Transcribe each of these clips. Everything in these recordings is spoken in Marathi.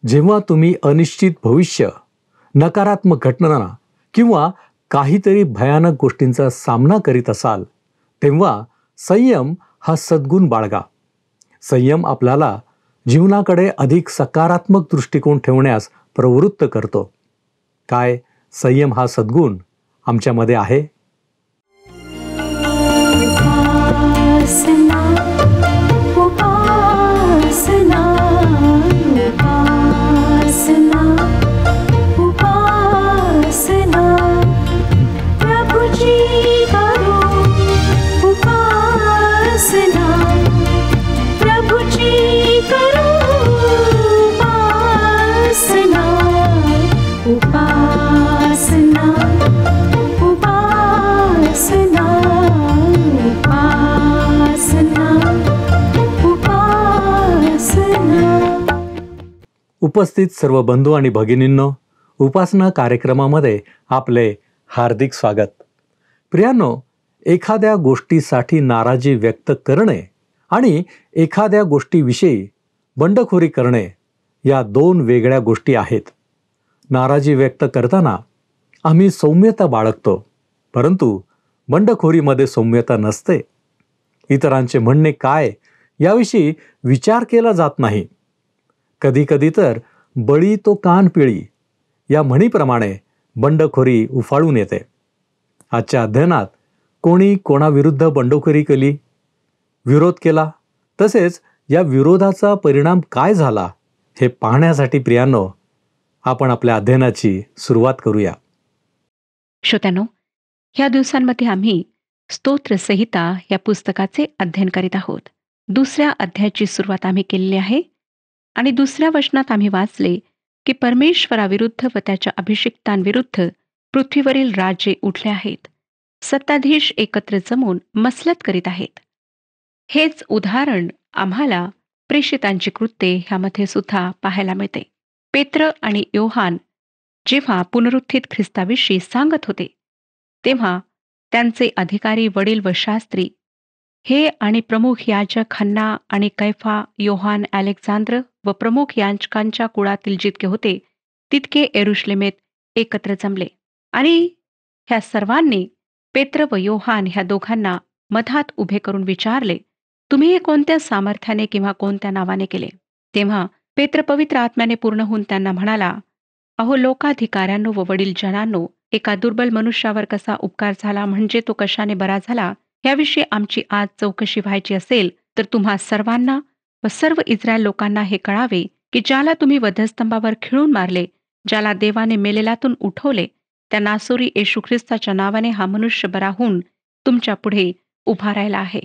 जेव्हा तुम्ही अनिश्चित भविष्य, नकारात्मक घटना किंवा काहीतरी भयानक गोष्टींचा सामना करीत असाल, तेव्हा संयम हा सद्गुण बाळगा. संयम आपल्याला जीवनाकडे अधिक सकारात्मक दृष्टिकोन ठेवण्यास प्रवृत्त करतो. काय संयम हा सद्गुण आमच्यामध्ये आहे? उपस्थित सर्व बंधू आणि भगिनींनो, उपासना कार्यक्रमामध्ये आपले हार्दिक स्वागत. प्रियांनो, एखाद्या गोष्टीसाठी नाराजी व्यक्त करणे आणि एखाद्या गोष्टीविषयी बंडखोरी करणे या दोन वेगळ्या गोष्टी आहेत. नाराजी व्यक्त करताना आम्ही सौम्यता बाळगतो, परंतु बंडखोरीमध्ये सौम्यता नसते. इतरांचे म्हणणे काय याविषयी विचार केला जात नाही. कधी कधी तर बळी तो कान पिळी या म्हणीप्रमाणे बंडखोरी उफाळून येते. आजच्या अध्ययनात कोणी कोणाविरुद्ध बंडखोरी केली, विरोध केला, तसेच या विरोधाचा परिणाम काय झाला हे पाहण्यासाठी प्रियांनो, आपण आपल्या अध्ययनाची सुरुवात करूया. श्रोत्यांनो, ह्या दिवसांमध्ये आम्ही स्तोत्रसंहिता या पुस्तकाचे अध्ययन करीत आहोत. 2ऱ्या अध्यायाची सुरुवात आम्ही केलेली आहे आणि 2ऱ्या वचनात आम्ही वाचले की परमेश्वराविरुद्ध व त्याच्या अभिषिक्तांविरुद्ध पृथ्वीवरील राजे उठले आहेत. सत्ताधीश एकत्र जमून मसलत करीत आहेत. हेच उदाहरण आम्हाला प्रेषितांची कृत्ये ह्यामध्ये सुद्धा पाहायला मिळते. पेत्र आणि योहान जेव्हा पुनरुत्थित ख्रिस्ताविषयी सांगत होते, तेव्हा त्यांचे अधिकारी, वडील व शास्त्री हे आणि प्रमुख याजक हन्ना आणि कैफा, योहान, अलेक्झांद्र व प्रमुख याजकांच्या कुळातील जितके होते तितके यरुशलेमेत एकत्र जमले. आणि ह्या सर्वांनी पेत्र व योहान ह्या दोघांना मधात उभे करून विचारले, तुम्ही हे कोणत्या सामर्थ्याने किंवा कोणत्या नावाने केले? तेव्हा पेत्र पवित्र आत्म्याने पूर्ण होऊन त्यांना म्हणाला, अहो लोकाधिकाऱ्यांनो व वडील जनांनो, एका दुर्बल मनुष्यावर कसा उपकार झाला, म्हणजे तो कशाने बरा झाला, याविषयी आमची आज चौकशी व्हायची असेल तर तुम्हा सर्वांना व सर्व इस्रायल लोकांना हे कळावे की ज्याला तुम्ही वधस्तंभावर खिळून मारले, ज्याला देवाने मेलेल्यातून उठवले, त्या नासोरी येशू ख्रिस्ताच्या नावाने हा मनुष्य बरा होऊन तुमच्या पुढे उभा राहिला आहे.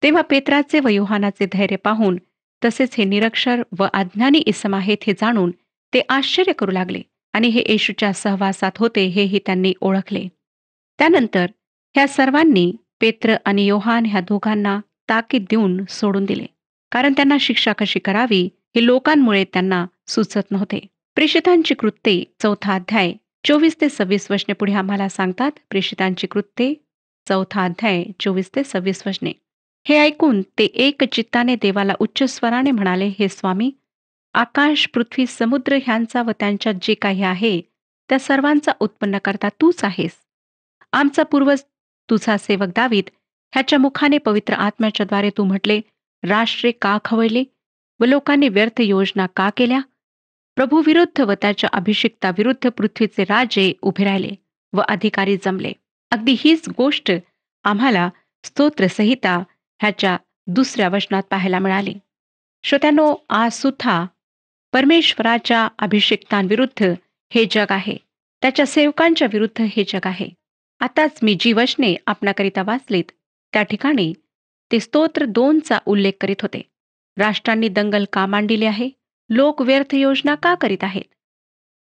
तेव्हा पेत्राचे व योहानाचे धैर्य पाहून, तसेच हे निरक्षर व अज्ञानी इसम आहेत हे जाणून ते आश्चर्य करू लागले आणि हे येशूच्या सहवासात होते हेही त्यांनी ओळखले. त्यानंतर ह्या सर्वांनी पेत्र आणि योहान ह्या दोघांना ताकीद देऊन सोडून दिले, कारण त्यांना शिक्षा कशी करावी हे लोकांमुळे त्यांना सुचत नव्हते. प्रेषितांची कृत्ये 4था अध्याय 24 ते 26 वचने पुढे आम्हाला सांगतात. प्रेषितांची कृत्ये 4था अध्याय 24 ते 26 वचने. हे ऐकून ते एक चित्ताने देवाला उच्च स्वराने म्हणाले, हे स्वामी, आकाश, पृथ्वी, समुद्र ह्यांचा व त्यांच्यात जे काही आहे त्या सर्वांचा उत्पन्न करता तूच आहेस. आमचा पूर्वज तुझा सेवक दावीद ह्याच्या मुखाने पवित्र आत्म्याच्या द्वारे तू म्हटले, राष्ट्रे का खवळले व लोकांनी व्यर्थ योजना का केल्या? प्रभू विरुद्ध व त्याच्या अभिषिक्ता विरुद्ध पृथ्वीचे राजे उभे राहिले व अधिकारी जमले. अगदी हीच गोष्ट आम्हाला स्तोत्रसंहिता ह्याच्या 2ऱ्या वचनात पाहायला मिळाली. श्रोत्यांनो, आज सुद्धा परमेश्वराच्या अभिषिक्तांविरुद्ध हे जग आहे, त्याच्या सेवकांच्या विरुद्ध हे जग आहे. आताच मी जी वचने आपणाकरिता वाचलीत त्या ठिकाणी ते स्तोत्र 2चा उल्लेख करीत होते. राष्ट्रांनी दंगल का मांडिली आहे? लोक व्यर्थ योजना का करीत आहेत?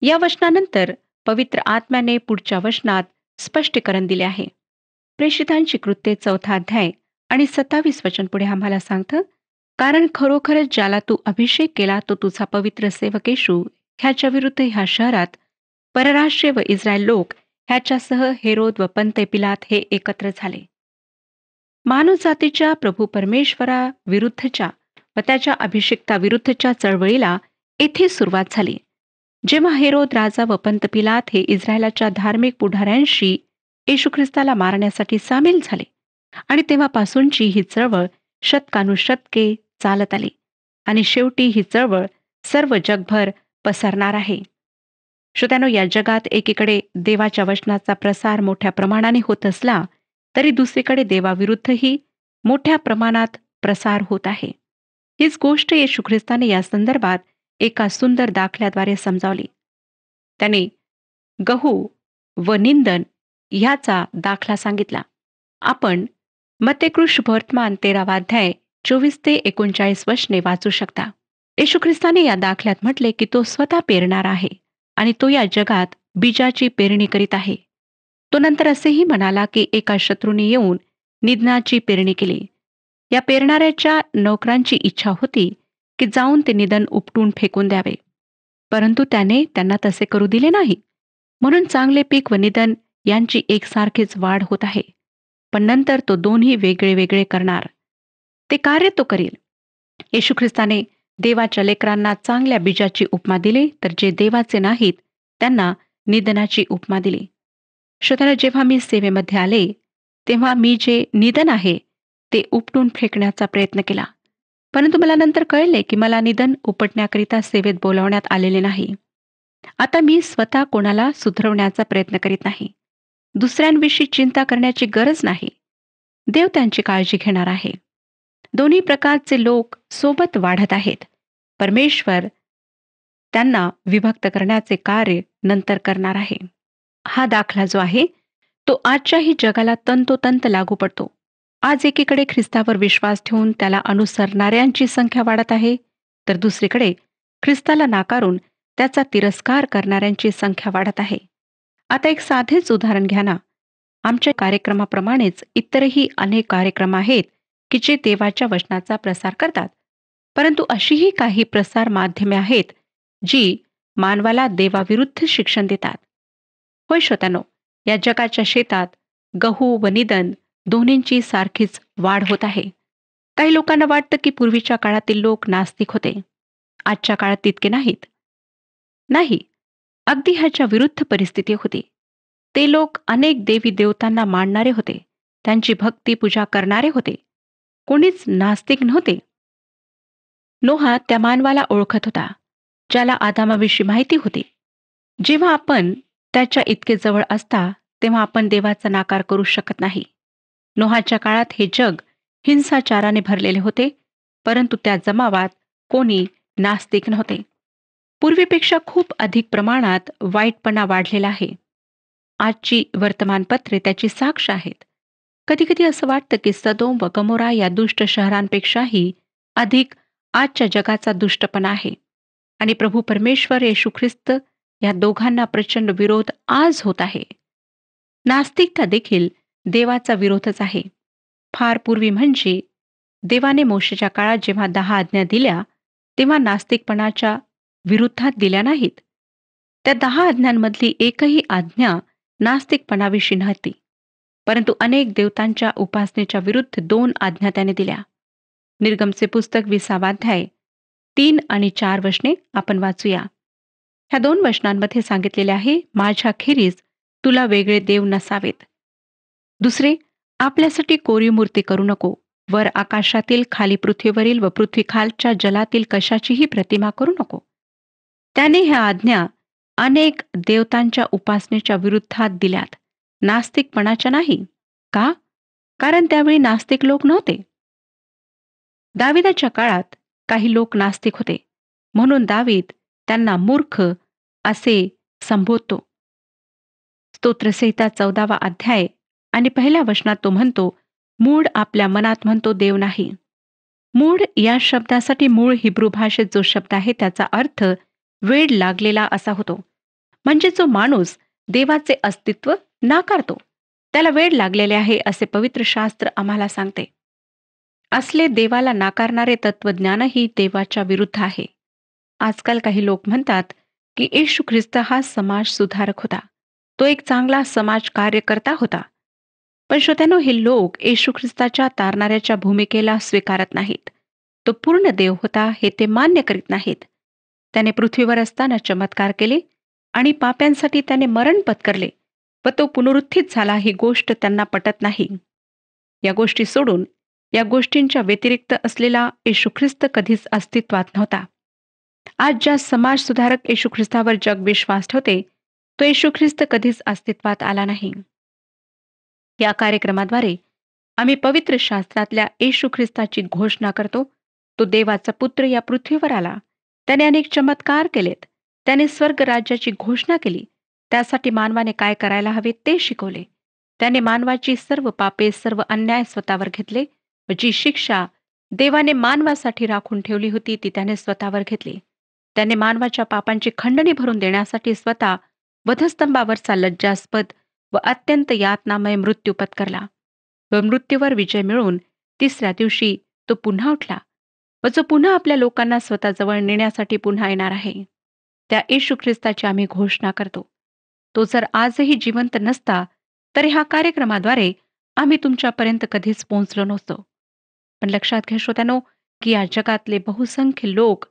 या वचनानंतर पवित्र आत्म्याने पुढच्या वचनात स्पष्टीकरण दिले आहे. प्रेषितांची कृत्ये 4था अध्याय आणि 27 वचन पुढे आम्हाला सांगतं, कारण खरोखरच ज्याला तू अभिषेक केला तो तुझा पवित्र सेवक येशू ह्याच्या विरुद्ध ह्या शहरात परराष्ट्रीय व इस्रायल लोक ह्याच्यासह हेरोद व पंते पिलात हे एकत्र झाले. मानवजातीच्या प्रभू परमेश्वरा विरुद्धच्या व त्याच्या अभिषिक्ता विरुद्धच्या चळवळीला येथे सुरुवात झाली. जेव्हा हेरोद राजा व पंत पिलात हे इस्रायलाच्या धार्मिक पुढाऱ्यांशी येशू ख्रिस्ताला मारण्यासाठी सामील झाले आणि तेव्हापासूनची ही चळवळ शतकानुशतके चालत आली आणि शेवटी ही चळवळ सर्व जगभर पसरणार आहे. श्रोत्यानो, या जगात एकीकडे देवाच्या वचनाचा प्रसार मोठ्या प्रमाणाने होत असला तरी दुसरीकडे देवाविरुद्धही मोठ्या प्रमाणात प्रसार होत आहे. हीच गोष्ट येशू ख्रिस्ताने या संदर्भात एका सुंदर दाखल्याद्वारे समजावली. त्याने गहू व निंदन ह्याचा दाखला सांगितला. आपण मत्तेकृष वर्तमान 13वा अध्याय 24 ते 39 वचने वाचू शकता. येशू ख्रिस्ताने या दाखल्यात म्हटले की तो स्वतः पेरणार आहे आणि तो या जगात बीजाची पेरणी करीत आहे. तो नंतर असेही म्हणाला की एका शत्रूने येऊन निधनाची पेरणी केली. या पेरणाऱ्याच्या नोकरांची इच्छा होती की जाऊन ते निधन उपटून फेकून द्यावे, परंतु त्याने त्यांना तसे करू दिले नाही. म्हणून चांगले पीक व निधन यांची एकसारखीच वाढ होत आहे. पण नंतर तो दोन्ही वेगळे वेगळे करणार. ते कार्य तो करील. येशू ख्रिस्ताने देवाच्या लेकरांना चांगल्या बीजाची उपमा दिली, तर जे देवाचे नाहीत त्यांना निधनाची उपमा दिली. श्रोत्यानो, जेव्हा मी सेवेमध्ये आले तेव्हा मी जे निधन आहे ते उपटून फेकण्याचा प्रयत्न केला, परंतु मला नंतर कळले की मला निधन उपटण्याकरिता सेवेत बोलावण्यात आलेले नाही. आता मी स्वतः कोणाला सुधरवण्याचा प्रयत्न करीत नाही. दुसऱ्यांविषयी चिंता करण्याची गरज नाही. देव त्यांची काळजी घेणार आहे. दोन्ही प्रकारचे लोक सोबत वाढत आहेत. परमेश्वर त्यांना विभक्त करण्याचे कार्य नंतर करणार आहे. हा दाखला जो आहे तो आजच्याही जगाला तंतोतंत लागू पडतो. आज एकीकडे ख्रिस्तावर विश्वास ठेवून त्याला अनुसरणाऱ्यांची संख्या वाढत आहे, तर दुसरीकडे ख्रिस्ताला नाकारून त्याचा तिरस्कार करणाऱ्यांची संख्या वाढत आहे. आता एक साधेच उदाहरण घ्या ना. आमच्या कार्यक्रमाप्रमाणेच इतरही अनेक कार्यक्रम आहेत की जे देवाच्या वचनाचा प्रसार करतात, परंतु अशीही काही प्रसार माध्यमे आहेत जी मानवाला देवाविरुद्ध शिक्षण देतात. होय श्रोत्यानो, या जगाच्या शेतात गहू व निधन दोन्हींची सारखीच वाढ होत आहे. काही लोकांना वाटतं की पूर्वीच्या काळातील लोक नास्तिक होते, आजच्या काळात तितके नाहीत. नाही, अगदी ह्याच्या विरुद्ध परिस्थिती होती. ते लोक अनेक देवी देवतांना मानणारे होते, त्यांची भक्ती पूजा करणारे होते. कोणीच नास्तिक नव्हते. नोहा त्या मानवाला ओळखत होता ज्याला आदामाविषयी माहिती होती. जेव्हा आपण त्याच्या इतके जवळ असता तेव्हा आपण देवाचा नाकार करू शकत नाही. नोहाच्या काळात हे जग हिंसाचाराने भरलेले होते, परंतु त्या जमावात कोणी नास्तिक नव्हते. पूर्वीपेक्षा खूप अधिक प्रमाणात वाईटपणा वाढलेला आहे. आजची वर्तमानपत्रे त्याची साक्ष आहेत. कधीकधी असं वाटतं की सदोम व गमोरा या दुष्ट शहरांपेक्षाही अधिक आजच्या जगाचा दुष्टपणा आहे आणि प्रभू परमेश्वर येशू ख्रिस्त या दोघांना प्रचंड विरोध आज होत आहे. नास्तिकता देखील देवाचा विरोधच आहे. फार पूर्वी म्हणजे देवाने मोशेच्या काळात जेव्हा 10 आज्ञा दिल्या तेव्हा नास्तिकपणाच्या विरुद्धात दिल्या नाहीत. त्या 10 आज्ञांमधली एकही आज्ञा नास्तिकपणाविषयी नव्हती, परंतु अनेक देवतांच्या उपासनेच्या विरुद्ध 2 आज्ञा त्याने दिल्या. निर्गमचे पुस्तक 20वा अध्याय 3 आणि 4 वचने आपण वाचूया. ह्या 2 वचनांमध्ये सांगितलेले आहे, माझ्याखेरीज तुला वेगळे देव नसावेत. दुसरे, आपल्यासाठी कोरीव मूर्ती करू नको. वर आकाशातील, खाली पृथ्वीवरील व पृथ्वीखालच्या जलातील कशाचीही प्रतिमा करू नको. त्याने ह्या आज्ञा अनेक देवतांच्या उपासनेच्या विरुद्धात दिल्यात, नास्तिकपणाच्या नाही. का? कारण त्यावेळी नास्तिक लोक नव्हते. दाविदाच्या काळात काही लोक नास्तिक होते, म्हणून दावीद त्यांना मूर्ख असे संबोधतो. स्तोत्रसंहिता 14वा अध्याय आणि 1ल्या वचनात तो म्हणतो, मूढ आपल्या मनात म्हणतो देव नाही. मूढ या शब्दासाठी मूळ हिब्रू भाषेत जो शब्द आहे त्याचा अर्थ वेड लागलेला असा होतो. म्हणजे जो माणूस देवाचे अस्तित्व नाकारतो त्याला वेड लागलेले आहे असे पवित्र शास्त्र आम्हाला सांगते. असले देवाला नाकारणारे तत्वज्ञानही देवाच्या विरुद्ध आहे. आजकाल काही लोक म्हणतात की येशू ख्रिस्त हा समाज सुधारक होता, तो एक चांगला समाज कार्यकर्ता होता. पण श्रोत्यानो, हे लोक येशू ख्रिस्ताच्या तारणाऱ्याच्या भूमिकेला स्वीकारत नाहीत. तो पूर्ण देव होता हे ते मान्य करीत नाहीत. त्याने पृथ्वीवर असताना चमत्कार केले आणि पाप्यांसाठी त्याने मरण पत्करले व तो पुनरुत्थित झाला ही गोष्ट त्यांना पटत नाही. या गोष्टी सोडून या गोष्टींच्या व्यतिरिक्त असलेला येशू ख्रिस्त कधीच अस्तित्वात नव्हता. आज ज्या समाज सुधारक येशू ख्रिस्तावर जग विश्वास ठेवते तो येशू ख्रिस्त कधीच अस्तित्वात आला नाही. या कार्यक्रमाद्वारे आम्ही पवित्र शास्त्रातल्या येशू ख्रिस्ताची घोषणा करतो. तो देवाचा पुत्र या पृथ्वीवर आला. त्याने अनेक चमत्कार केलेत. त्याने स्वर्ग राज्याची घोषणा केली. त्यासाठी मानवाने काय करायला हवे ते शिकवले. त्याने मानवाची सर्व पापे, सर्व अन्याय स्वतःवर घेतले व जी शिक्षा देवाने मानवासाठी राखून ठेवली होती ती त्याने स्वतःवर घेतली. त्याने मानवाच्या पापांची खंडणी भरून देण्यासाठी स्वतः वधस्तंभावरचा लज्जास्पद व अत्यंत यातनामय मृत्यू पत्करला व मृत्यूवर विजय मिळवून तिसऱ्या दिवशी तो पुन्हा उठला व जो पुन्हा आपल्या लोकांना स्वतःजवळ नेण्यासाठी पुन्हा येणार आहे. त्या येशू ख्रिस्ताची आम्ही घोषणा करतो. तो जर आजही जिवंत नसता तर ह्या कार्यक्रमाद्वारे आम्ही तुमच्यापर्यंत कधीच पोहोचलो नसतो. पण लक्षात घ्या श्रोत्यानो, की या जगातले बहुसंख्य लोक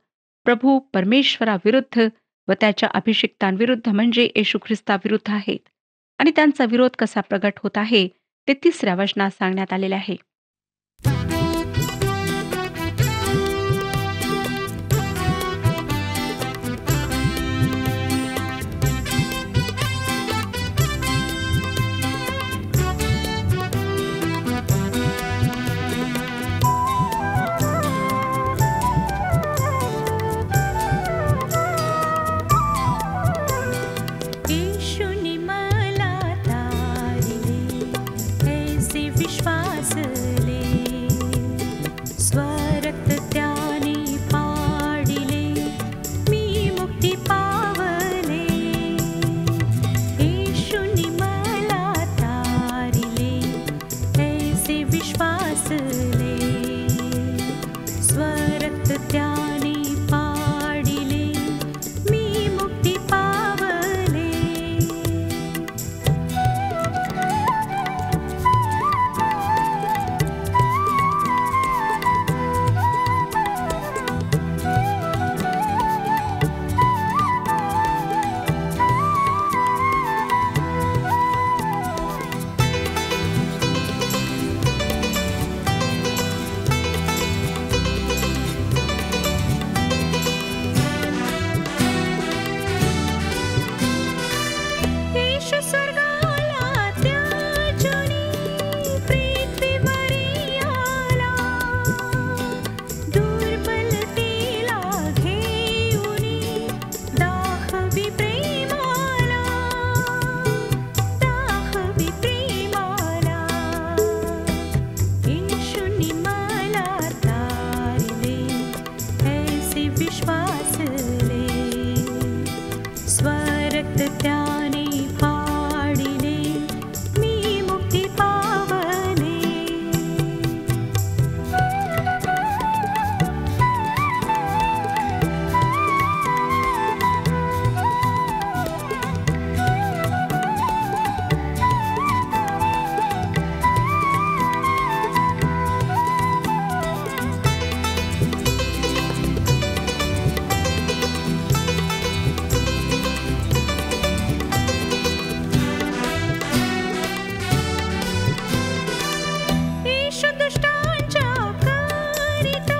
प्रभू परमेश्वराविरुद्ध व त्याच्या अभिषिक्तांविरुद्ध म्हणजे येशू ख्रिस्ताविरुद्ध आहेत आणि त्यांचा विरोध कसा प्रगट होत आहे ते 3ऱ्या वचनात सांगण्यात आलेले आहे. येशूने मला तारिले, ऐसे विश्वासले, स्वरक्त त्याने फाडिले, मी मुक्ती पावले. येशूने मला तारिले, ऐसे विश्वासले, स्वरक्त त्याने फाडिले, मी मुक्ती पावले. येशू स्वर्गाला त्याजोनी पृथ्वीवरी आला, दुर्बलतेला घेऊनी दाखवी प्रेमाला, दाखवी प्रेमाला. येशूने मला तारिले, ऐसे विश्वासले, स्वरक्त त्याने फाडिले, मी मुक्ती पावले. येशू दुष्टांच्या करिता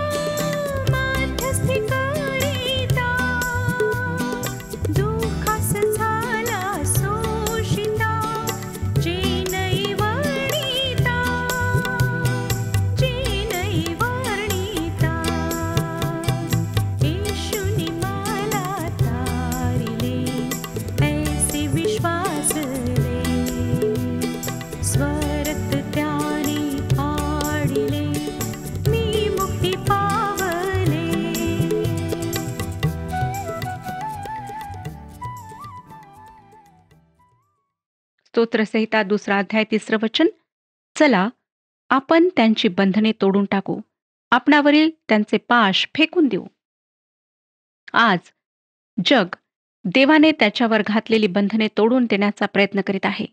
मध्यस्थी करिता, दुःखास झाला शोषिता, जे नाही वर्णिता, जे नाही वर्णिता. येशूने मला तारिले, ऐसे विश्वासले, स्वरक्त त्याने फाडिले, मी मुक्ती पावले. स्तोत्रसंहिता 2रा अध्याय 3रं वचन. चला आपण त्यांची बंधने तोडून टाकू, आपणावरील त्यांचे पाश फेकून देऊ. आज जग देवाने त्याच्यावर घातलेली बंधने तोडून देण्याचा प्रयत्न करीत आहे.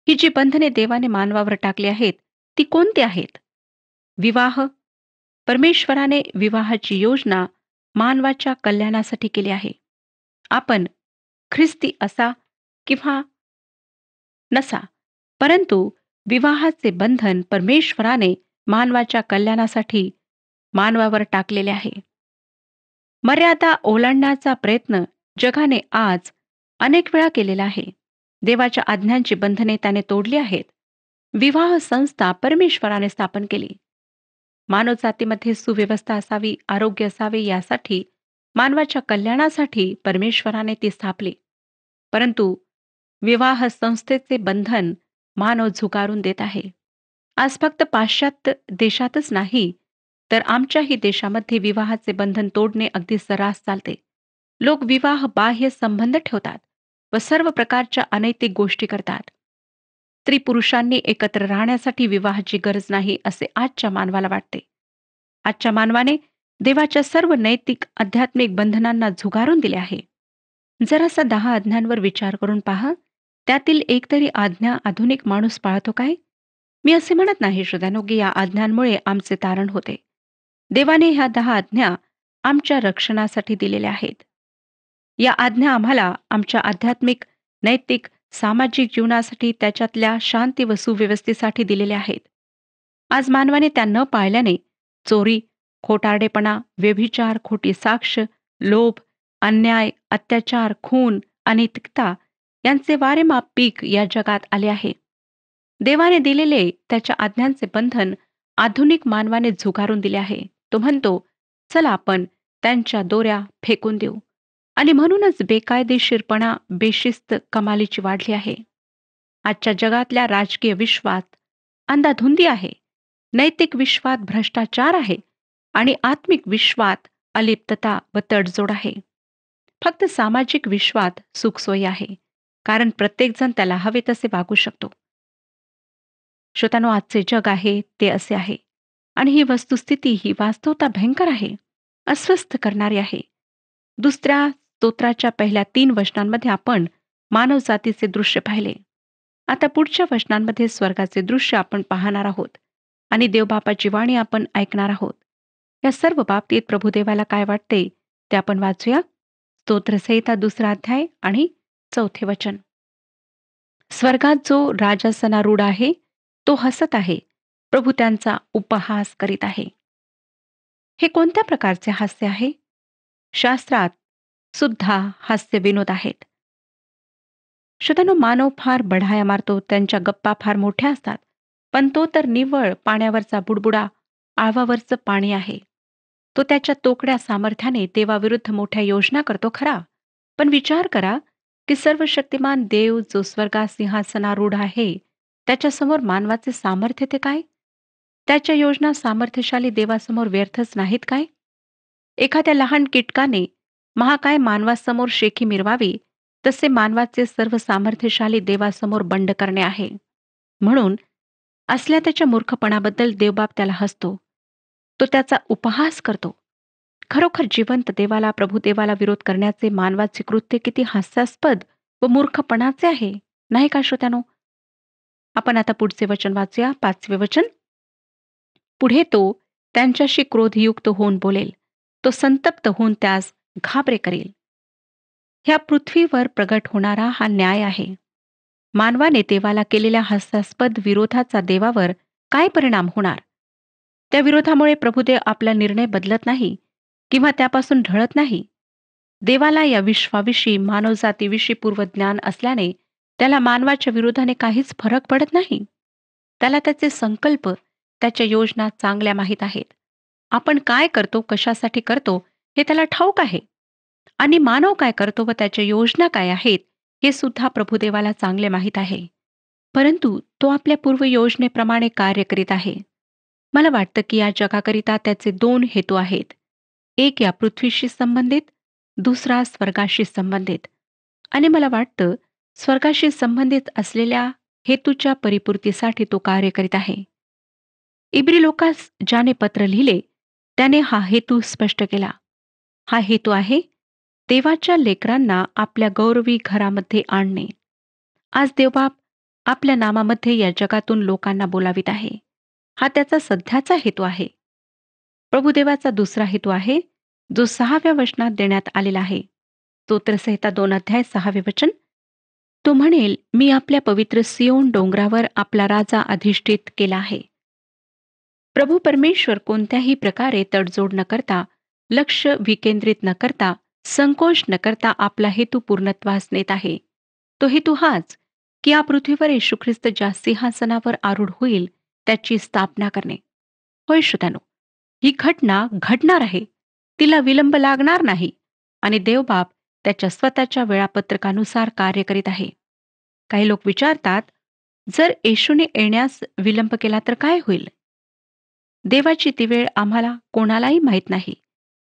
ही जी बंधने देवाने मानवावर टाकली आहेत ती कोणती आहेत? विवाह. परमेश्वराने विवाहाची योजना मानवाच्या कल्याणासाठी केले आहे. आपण ख्रिस्ती असा किंवा नसा, परंतु विवाहाचे बंधन परमेश्वराने मानवाच्या कल्याणासाठी मानवावर टाकलेले आहे. मर्यादा ओलांडण्याचा प्रयत्न जगाने आज अनेक वेळा केलेला आहे. देवाच्या आज्ञांची बंधने त्याने तोडली आहेत. विवाह संस्था परमेश्वराने स्थापन केली. मानवजातीमध्ये सुव्यवस्था असावी, आरोग्य असावे यासाठी, मानवाच्या कल्याणासाठी परमेश्वराने ती स्थापली. परंतु विवाह संस्थेचे बंधन मानव झुगारून देत आहे. आज फक्त पाश्चात्य देशातच नाही, तर आमच्याही देशामध्ये विवाहाचे बंधन तोडणे अगदी सर्रास चालते. लोक विवाह बाह्य संबंध ठेवतात व सर्व प्रकारच्या अनैतिक गोष्टी करतात. स्त्री पुरुषांनी एकत्र राहण्यासाठी विवाहाची गरज नाही असे आजच्या मानवाला वाटते. आजच्या मानवाने देवाच्या सर्व नैतिक आध्यात्मिक बंधनांना झुगारून दिले आहे. जरासा 10 आज्ञांवर विचार करून पहा, त्यातील एक तरी आज्ञा आधुनिक माणूस पाळतो काय? मी असे म्हणत नाही श्रोत्यानो की या आज्ञांमुळे आमचे तारण होते. देवाने ह्या 10 आज्ञा आमच्या रक्षणासाठी दिलेल्या आहेत. या आज्ञा आम्हाला आमच्या आध्यात्मिक, नैतिक, सामाजिक जीवनासाठी, त्याच्यातल्या शांती व सुव्यवस्थेसाठी दिलेल्या आहेत. आज मानवाने त्या न पाळल्याने चोरी, खोटारडेपणा, व्यभिचार, खोटी साक्ष, लोभ, अन्याय, अत्याचार, खून, अनैतिकता यांचे वारेमाप पीक या जगात आले आहे. देवाने दिलेले त्याच्या आज्ञांचे बंधन आधुनिक मानवाने झुगारून दिले आहे. तो म्हणतो, चला आपण त्यांच्या दोऱ्या फेकून देऊ. आणि म्हणूनच बेकायदेशीरपणा, बेशिस्त कमालीची वाढली आहे. आजच्या जगातल्या राजकीय विश्वात अंधाधुंदी आहे. नैतिक विश्वात भ्रष्टाचार आहे आणि आत्मिक विश्वात अलिप्तता व तडजोड आहे. फक्त सामाजिक विश्वात सुखसोयी आहे, कारण प्रत्येकजण त्याला हवे तसे वागू शकतो. श्रोत्यानो, आजचे जग आहे ते असे आहे आणि ही वस्तुस्थिती, ही वास्तवता भयंकर आहे, अस्वस्थ करणारी आहे. दुसऱ्या स्तोत्राच्या पहिल्या 3 वचनांमध्ये आपण मानवजातीचे दृश्य पाहिले. आता पुढच्या वचनांमध्ये स्वर्गाचे दृश्य आपण पाहणार आहोत आणि देवबापाची वाणी आपण ऐकणार आहोत. या सर्व बाबतीत प्रभुदेवाला काय वाटते ते आपण वाचूया. स्तोत्रसंहिता 2 अध्याय आणि 4 वचन. स्वर्गात जो राजासनारूढ आहे तो हसत आहे, प्रभू त्यांचा उपहास करीत आहे. हे कोणत्या प्रकारचे हास्य आहे? शास्त्रात सुद्धा हास्य विनोद आहेत. श्रोत्यानो, मानव फार बढाया मारतो, त्यांच्या गप्पा फार मोठ्या असतात, पण तो तर निव्वळ पाण्यावरचा बुडबुडा, आळवावरचं पाणी आहे. तो त्याच्या तोकड्या सामर्थ्याने देवाविरुद्ध मोठ्या योजना करतो खरा, पण विचार करा की सर्वशक्तिमान देव जो स्वर्गात सिंहासनारूढ आहे, त्याच्यासमोर मानवाचे सामर्थ्य ते काय? त्याच्या योजना सामर्थ्यशाली देवासमोर व्यर्थच नाहीत काय? एखाद्या लहान कीटकाने महाकाय मानवासमोर शेखी मिरवावी, तसे मानवाचे सर्व सामर्थ्यशाली देवासमोर बंड करणे आहे. म्हणून असल्या त्याच्या मूर्खपणाबद्दल देवबाप त्याला हसतो. तो त्याचा उपहास करतो. खरोखर जिवंत देवाला, प्रभुदेवाला विरोध करण्याचे मानवाचे कृत्य किती हास्यास्पद व मूर्खपणाचे आहे, नाही का श्रोत्यानो? आपण आता पुढचे वचन वाचूया. 5वे वचन. पुढे तो त्यांच्याशी क्रोधयुक्त होऊन बोलेल, तो संतप्त होऊन त्यास घाबरे करेल. ह्या पृथ्वीवर प्रगट होणारा हा न्याय आहे. मानवाने देवाला केलेल्या हास्यास्पद विरोधाचा देवावर काय परिणाम होणार? त्या विरोधामुळे प्रभुदेव आपला निर्णय बदलत नाही किंवा त्यापासून ढळत नाही. देवाला या विश्वाविषयी, मानवजातीविषयी पूर्वज्ञान असल्याने त्याला मानवाच्या विरोधाने काहीच फरक पडत नाही. त्याला त्याचे संकल्प, त्याच्या योजना चांगल्या माहीत आहेत. आपण काय करतो, कशासाठी करतो हे त्याला ठाऊक आहे. आणि मानव काय करतो व त्याच्या योजना काय आहेत हे सुद्धा प्रभुदेवाला चांगले माहीत आहे. परंतु तो आपल्या पूर्वयोजनेप्रमाणे कार्य करीत आहे. मला वाटतं की या जगाकरिता त्याचे 2 हेतू आहेत. एक या पृथ्वीशी संबंधित, दुसरा स्वर्गाशी संबंधित. आणि मला वाटतं स्वर्गाशी संबंधित असलेल्या हेतूच्या परिपूर्तीसाठी तो कार्य करीत आहे. इब्री लोकास ज्याने पत्र लिहिले त्याने हा हेतू स्पष्ट केला. हा हेतू आहे देवाच्या लेकरांना आपल्या गौरवी घरामध्ये आणणे. आज देवबाप आपल्या नामामध्ये या जगातून लोकांना बोलावित आहे. हा त्याचा सध्याचा हेतू आहे. प्रभुदेवाचा दुसरा हेतू आहे जो 6व्या वचनात देण्यात आलेला आहे. स्तोत्रसंहिता 2 अध्याय 6वे वचन. तो म्हणेल, मी आपल्या पवित्र सियोन डोंगरावर आपला राजा अधिष्ठित केला आहे. प्रभू परमेश्वर कोणत्याही प्रकारे तडजोड न करता, लक्ष विकेंद्रित न करता, संकोच न करता आपला हेतू पूर्णत्वास नेत आहे. तो हेतू हाच की या पृथ्वीवर येशू ख्रिस्त ज्या सिंहासनावर आरूढ होईल त्याची स्थापना करणे. होय श्रोत्यानो, ही घटना घडणार आहे. तिला विलंब लागणार नाही आणि देवबाप त्याच्या स्वतःच्या वेळापत्रकानुसार कार्य करीत आहे. काही लोक विचारतात, जर येशूने येण्यास विलंब केला तर काय होईल? देवाची ती वेळ आम्हाला कोणालाही माहीत नाही.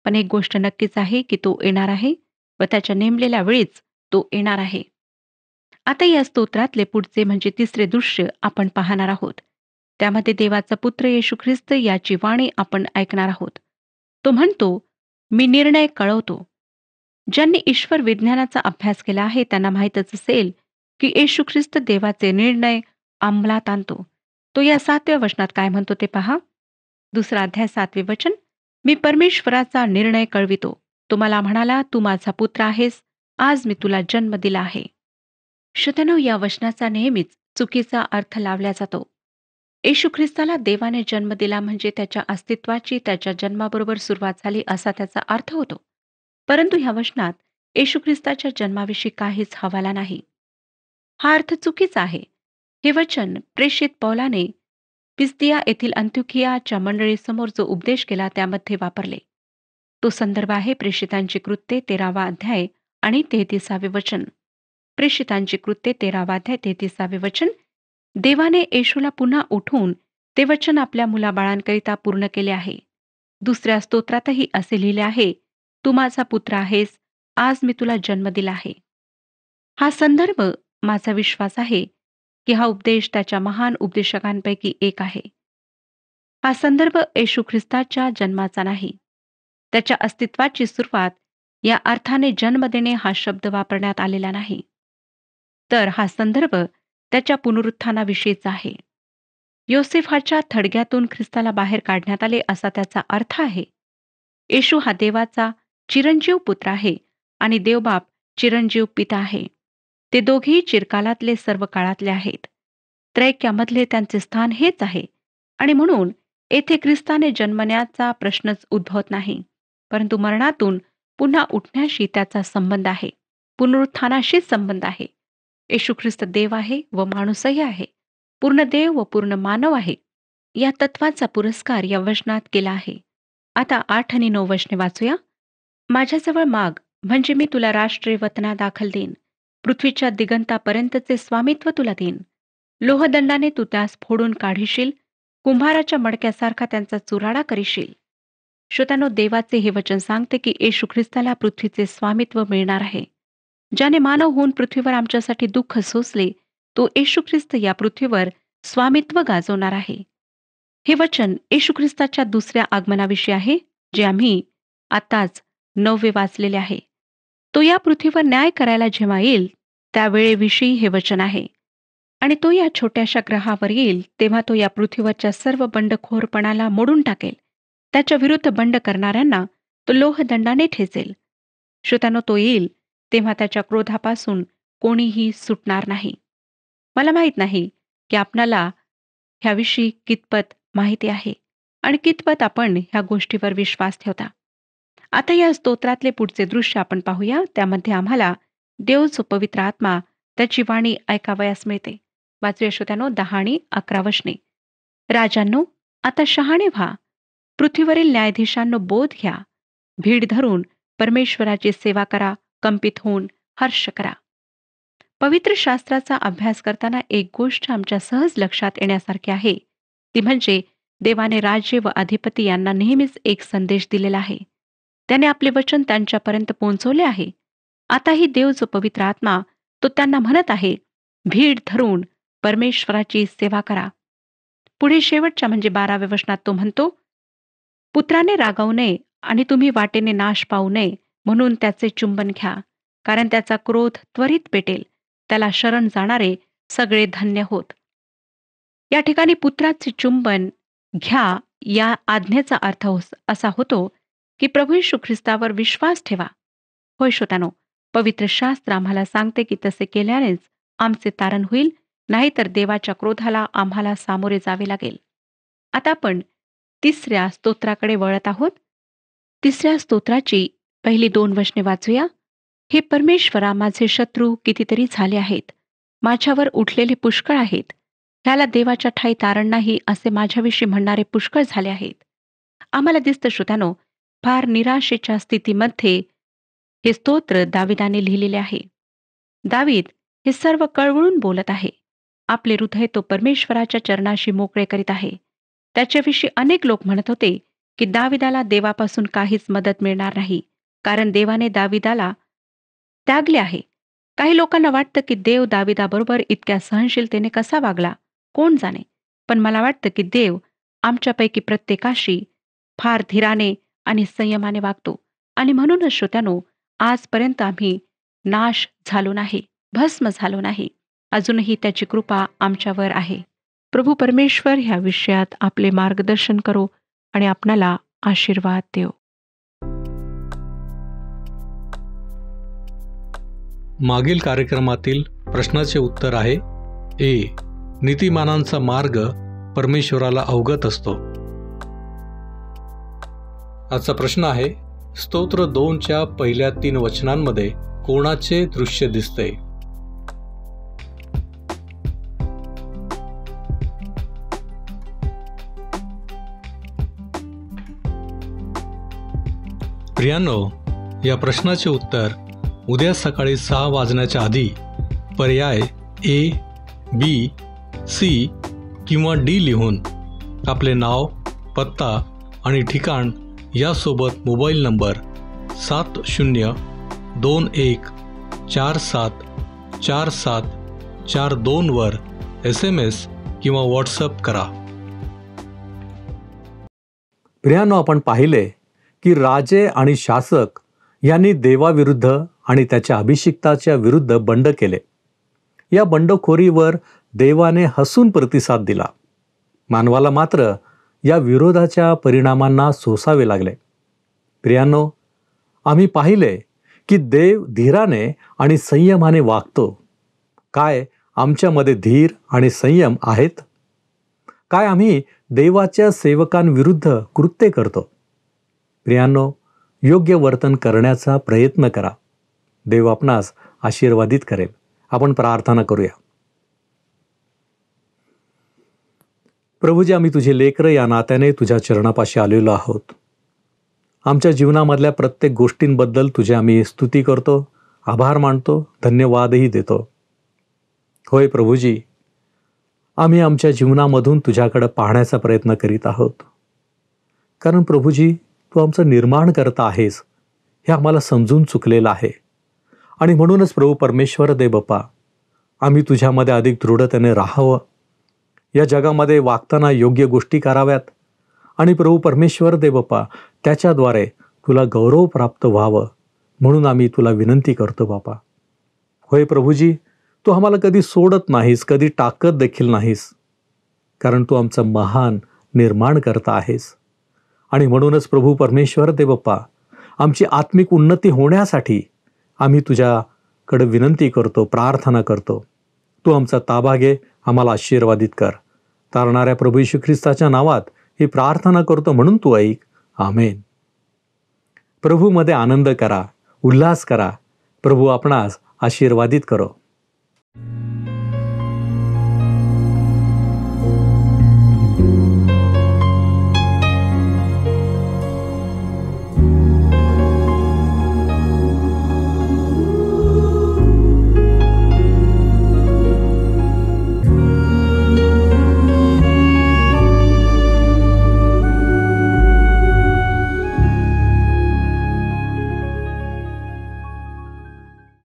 पण एक गोष्ट नक्कीच आहे की तो येणार आहे व त्याच्या नेमलेल्या वेळीच तो येणार आहे. आता या स्तोत्रातले पुढचे म्हणजे 3रे दृश्य आपण पाहणार आहोत. त्यामध्ये देवाचा पुत्र येशू ख्रिस्त याची वाणी आपण ऐकणार आहोत. तो म्हणतो, मी निर्णय कळवतो. ज्यांनी ईश्वर विज्ञानाचा अभ्यास केला आहे त्यांना माहीतच असेल की येशू ख्रिस्त देवाचे निर्णय अंमलात आणतो. तो या 7व्या वचनात काय म्हणतो ते पहा. 2 अध्याय 7वे वचन. मी परमेश्वराचा निर्णय कळवितो. तो मला म्हणाला, तू माझा पुत्र आहेस, आज मी तुला जन्म दिला आहे. श्रोत्यानो, या वचनाचा नेहमीच चुकीचा अर्थ लावला जातो. येशू ख्रिस्ताला देवाने जन्म दिला म्हणजे त्याच्या अस्तित्वाची त्याच्या जन्माबरोबर सुरुवात झाली असा त्याचा अर्थ होतो. परंतु ह्या वचनात येशू ख्रिस्ताच्या जन्माविषयी काहीच हवाला नाही. हा अर्थ चुकीचा आहे. हे वचन प्रेषित पौलाने पिस्दिया येथील अंत्योखियाच्या मंडळीसमोर जो उपदेश केला त्यामध्ये वापरले. तो संदर्भ आहे प्रेषितांची कृत्ये 13वा अध्याय आणि 33वे वचन. प्रेषितांची कृत्ये 13वा अध्याय 33वे वचन. देवाने येशूला पुन्हा उठवून ते वचन आपल्या मुलाबाळांकरिता पूर्ण केले आहे. 2ऱ्या स्तोत्रातही असे लिहिले आहे, तू माझा पुत्र आहेस, आज मी तुला जन्म दिला आहे. हा संदर्भ माझा विश्वास आहे की हा उपदेश त्याच्या महान उपदेशकांपैकी एक आहे. हा संदर्भ येशू ख्रिस्ताच्या जन्माचा नाही. त्याच्या अस्तित्वाची सुरुवात या अर्थाने जन्म देणे हा शब्द वापरण्यात आलेला नाही. तर हा संदर्भ त्याच्या पुनरुत्थानाविषयीचा आहे. योसेफाच्या थडग्यातून ख्रिस्ताला बाहेर काढण्यात आले असा त्याचा अर्थ आहे. येशू हा देवाचा चिरंजीव पुत्र आहे आणि देवबाप चिरंजीव पिता आहे. ते दोघेही चिरकालातले सर्व काळातले आहेत. त्रैक्यामधले त्यांचे स्थान हेच आहे आणि म्हणून येथे ख्रिस्ताने जन्मण्याचा प्रश्नच उद्भवत नाही. परंतु मरणातून पुन्हा उठण्याशी त्याचा संबंध आहे. पुनरुत्थानाशीच संबंध आहे. येशू ख्रिस्त देव आहे व माणूसही आहे. पूर्ण देव व पूर्ण मानव आहे. या तत्वाचा पुरस्कार या वचनात केला आहे. आता 8 आणि 9 वचने वाचूया. माझ्याजवळ माग, म्हणजे मी तुला राष्ट्रे वतना दाखल देईन. पृथ्वीच्या दिगंतापर्यंतचे स्वामित्व तुला देईन. लोहदंडाने तू त्यास फोडून काढीशील. कुंभाराच्या मडक्यासारखा त्यांचा चुराडा करीशील. श्रोत्यानो, देवाचे हे वचन सांगते की येशू ख्रिस्ताला पृथ्वीचे स्वामित्व मिळणार आहे. ज्याने मानव होऊन पृथ्वीवर आमच्यासाठी दुःख सोसले, तो येशू ख्रिस्त या पृथ्वीवर स्वामित्व गाजवणार आहे. हे वचन येशू ख्रिस्ताच्या 2ऱ्या आगमनाविषयी आहे, जे आम्ही आताच 9वे वाचलेले आहे. तो या पृथ्वीवर न्याय करायला जेव्हा येईल त्यावेळेविषयी हे वचन आहे. आणि तो या छोट्याशा ग्रहावर येईल तेव्हा तो या पृथ्वीवरच्या सर्व बंडखोरपणाला मोडून टाकेल. त्याच्या विरुद्ध बंड करणाऱ्यांना तो लोहदंडाने ठेचेल. श्रोत्यानो, तो येईल तेव्हा त्याच्या क्रोधापासून कोणीही सुटणार नाही. मला माहीत नाही की आपणाला ह्याविषयी कितपत माहिती आहे आणि कितपत आपण ह्या गोष्टीवर विश्वास ठेवता. आता या स्तोत्रातले पुढचे दृश्य आपण पाहूया. त्यामध्ये आम्हाला देव जो पवित्र आत्मा त्याची वाणी ऐकावयास मिळते. वाचूया श्रोत्यानो 10 आणि 11 वचने. राजांनो, आता शहाणे व्हा. पृथ्वीवरील न्यायाधीशांनो बोध घ्या. भीड धरून परमेश्वराची सेवा करा. कंपित होऊन हर्ष करा. पवित्र शास्त्राचा अभ्यास करताना एक गोष्ट आमच्या सहज लक्षात येण्यासारखी आहे. ती म्हणजे देवाने राज्य व अधिपती यांना नेहमीच एक संदेश दिलेला आहे. त्याने आपले वचन त्यांच्यापर्यंत पोहोचवले आहे. आताही देव जो पवित्र आत्मा तो त्यांना म्हणत आहे, भीड धरून परमेश्वराची सेवा करा. पुढे शेवटच्या म्हणजे 12व्या वचनात तो म्हणतो, पुत्राने रागावू नये आणि तुम्ही वाटेने नाश पावू नये म्हणून त्याचे चुंबन घ्या, कारण त्याचा क्रोध त्वरित पेटेल. त्याला शरण जाणारे सगळे धन्य होत. या ठिकाणी पुत्राचे चुंबन घ्या या आज्ञेचा अर्थ असा होतो की प्रभू येशू ख्रिस्तावर विश्वास ठेवा. होय श्रोत्यानो, पवित्र शास्त्र आम्हाला सांगते की तसे केल्यानेच आमचे तारण होईल, नाहीतर देवाच्या क्रोधाला आम्हाला सामोरे जावे लागेल. आता आपण तिसऱ्या स्तोत्राकडे वळत आहोत. तिसऱ्या स्तोत्राची पहिली 2 वचने वाचूया. हे परमेश्वरा, माझे शत्रू कितीतरी झाले आहेत, माझ्यावर उठलेले पुष्कळ आहेत. ह्याला देवाच्या ठाई तारण नाही असे माझ्याविषयी म्हणणारे पुष्कळ झाले आहेत. आम्हाला दिसतं श्रोत्यानो, फार निराशेच्या स्थितीमध्ये हे स्तोत्र दाविदाने लिहिलेले आहे. दावीद हे सर्व कळवळून बोलत आहे. आपले हृदय तो परमेश्वराच्या चरणाशी मोकळे करीत आहे. त्याच्याविषयी अनेक लोक म्हणत होते की दाविदाला देवापासून काहीच मदत मिळणार नाही, कारण देवाने दाविदाला त्यागले आहे. काही लोकांना वाटतं की देव दाविदाबरोबर इतक्या सहनशीलतेने कसा वागला, कोण जाणे. पण मला वाटतं की देव आमच्यापैकी प्रत्येकाशी फार धीराने आणि संयमाने वागतो. आणि म्हणूनच श्रोत्यानो, आजपर्यंत आम्ही नाश झालो नाही, भस्म झालो नाही. अजूनही त्याची कृपा आमच्यावर आहे. प्रभू परमेश्वर ह्या विषयात आपले मार्गदर्शन करो आणि आपणाला आशीर्वाद देव. मागील कार्यक्रमातील प्रश्नाचे उत्तर आहे ए. नीतिमानांचा मार्ग परमेश्वराला अवगत असतो. आजचा प्रश्न आहे, स्तोत्र 2च्या पहिल्या 3 वचनांमध्ये कोणाचे दृश्य दिसते? प्रियांनो, या प्रश्नाचे उत्तर उद्या सकाळी 6 वाजण्याच्या आधी पर्याय ए, बी, सी किंवा डी लिहून आपले नाव, पत्ता आणि ठिकाण यासोबत मोबाईल नंबर 7021474742 वर SMS किंवा व्हॉट्सअप करा. प्रियांनो, आपण पाहिले की राजे आणि शासक यांनी देवाविरुद्ध आणि त्याच्या अभिषिक्ताच्या विरुद्ध बंड केले. या बंडखोरीवर देवाने हसून प्रतिसाद दिला. मानवाला मात्र या विरोधाच्या परिणामांना सोसावे लागले. प्रियांनो, आम्ही पाहिले की देव धीराने आणि संयमाने वागतो. काय आमच्यामध्ये धीर आणि संयम आहेत? काय आम्ही देवाच्या सेवकांविरुद्ध कृत्य करतो? प्रियांनो, योग्य वर्तन करण्याचा प्रयत्न करा. देव आपणास आशीर्वादित करेल. आपण प्रार्थना करूया. प्रभूजी, आम्ही तुझे लेकरं या नात्याने तुझ्या चरणापाशी आलेलो आहोत. आमच्या जीवनामधल्या प्रत्येक गोष्टींबद्दल तुझे आम्ही स्तुती करतो, आभार मानतो, धन्यवादही देतो. होय प्रभूजी, आम्ही आमच्या जीवनामधून तुझ्याकडे पाहण्याचा प्रयत्न करीत आहोत. कारण प्रभूजी, तू आमचं निर्माण करता आहेस हे आम्हाला समजून चुकलेलं आहे. आणि म्हणूनच प्रभू परमेश्वर दे बाप्पा, आम्ही तुझ्यामध्ये अधिक दृढतेने राहावं, या जगामध्ये वागताना योग्य गोष्टी कराव्यात. आणि प्रभू परमेश्वर दे बाप्पा, त्याच्याद्वारे तुला गौरव प्राप्त व्हावं म्हणून आम्ही तुला विनंती करतो बापा. होय प्रभूजी, तू आम्हाला कधी सोडत नाहीस, कधी टाकत देखील नाहीस, कारण तू आमचा महान निर्माण करता आहेस. आणि म्हणूनच प्रभू परमेश्वर दे बाप्पा, आमची आत्मिक उन्नती होण्यासाठी आम्ही तुझ्याकडे विनंती करतो, प्रार्थना करतो. तू आमचा ताबा घे, आम्हाला आशीर्वादित कर. तारणाऱ्या प्रभू येशू ख्रिस्ताच्या नावात ही प्रार्थना करतो म्हणून तू ऐक. आमेन. प्रभूमध्ये आनंद करा, उल्हास करा. प्रभू आपणास आशीर्वादित करो.